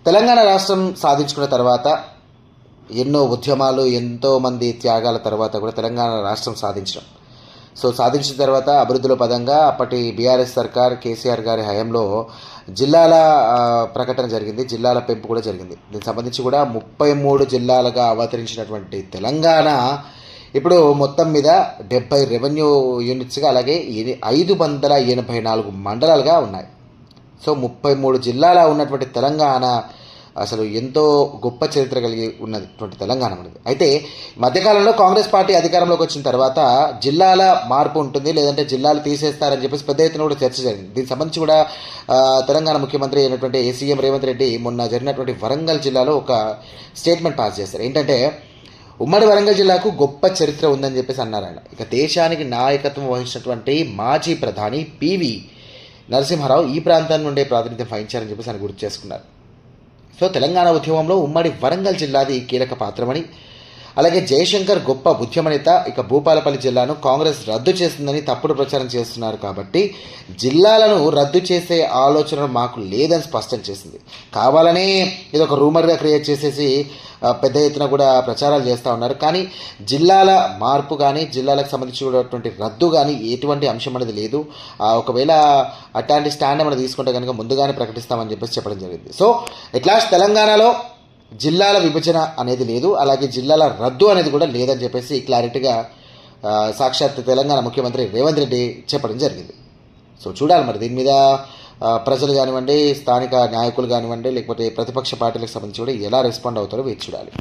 తెలంగాణ రాష్ట్రం సాధించుకున్న తర్వాత ఎన్నో ఉద్యమాలు, ఎంతోమంది త్యాగాల తర్వాత కూడా తెలంగాణ రాష్ట్రం సాధించిన తర్వాత అభివృద్ధిలో పదంగా అప్పటి బీఆర్ఎస్ సర్కార్ కేసీఆర్ గారి హయాంలో జిల్లాల ప్రకటన జరిగింది, జిల్లాల పెంపు కూడా జరిగింది. దీనికి సంబంధించి కూడా 33 జిల్లాలుగా అవతరించినటువంటి తెలంగాణ ఇప్పుడు మొత్తం మీద 70 రెవెన్యూ యూనిట్స్గా, అలాగే 584 మండలాలుగా ఉన్నాయి. సో 33 జిల్లాల ఉన్నటువంటి తెలంగాణ అసలు ఎంతో గొప్ప చరిత్ర కలిగి ఉన్నటువంటి తెలంగాణ మనది. అయితే మధ్యకాలంలో కాంగ్రెస్ పార్టీ అధికారంలోకి వచ్చిన తర్వాత జిల్లాల మార్పు ఉంటుంది, లేదంటే జిల్లాలు తీసేస్తారని చెప్పేసి పెద్ద ఎత్తున కూడా చర్చ జరిగింది. దీనికి సంబంధించి కూడా తెలంగాణ ముఖ్యమంత్రి అయినటువంటి సీఎం రేవంత్ రెడ్డి మొన్న జరిగినటువంటి వరంగల్ జిల్లాలో ఒక స్టేట్మెంట్ పాస్ చేశారు. ఏంటంటే ఉమ్మడి వరంగల్ జిల్లాకు గొప్ప చరిత్ర ఉందని చెప్పేసి అన్నారు ఆయన. ఇక దేశానికి నాయకత్వం వహించినటువంటి మాజీ ప్రధాని పివి నరసింహారావు ఈ ప్రాంతాన్ని నుండే ప్రాతినిధ్యం వహించారని చెప్పేసి ఆయన గుర్తు చేసుకున్నారు. సో తెలంగాణ ఉద్యమంలో ఉమ్మడి వరంగల్ జిల్లాది కీలక పాత్రమని, అలాగే జయశంకర్ గొప్ప ఉద్యమ నేత, ఇక భూపాలపల్లి జిల్లాను కాంగ్రెస్ రద్దు చేస్తుందని తప్పుడు ప్రచారం చేస్తున్నారు కాబట్టి జిల్లాలను రద్దు చేసే ఆలోచన మాకు లేదని స్పష్టం చేసింది. కావాలనే ఇది ఒక రూమర్గా క్రియేట్ చేసేసి పెద్ద ఎత్తున కూడా ప్రచారాలు చేస్తూ ఉన్నారు. కానీ జిల్లాల మార్పు కానీ, జిల్లాలకు సంబంధించినటువంటి రద్దు కానీ ఎటువంటి అంశం అనేది లేదు. ఒకవేళ అట్లాంటి స్టాండ్ మనం తీసుకుంటే కనుక ముందుగానే ప్రకటిస్తామని చెప్పేసి చెప్పడం జరిగింది. సో ఎట్లాస్ట్ తెలంగాణలో జిల్లాల విభజన అనేది లేదు, అలాగే జిల్లాల రద్దు అనేది కూడా లేదని చెప్పేసి క్లారిటీగా సాక్షాత్ తెలంగాణ ముఖ్యమంత్రి రేవంత్ రెడ్డి చెప్పడం జరిగింది. సో చూడాలి మరి దీని మీద ప్రజలు కానివ్వండి, స్థానిక నాయకులు కానివ్వండి, లేకపోతే ప్రతిపక్ష పార్టీలకు సంబంధించి కూడా ఎలా రెస్పాండ్ అవుతారో వేచి చూడాలి.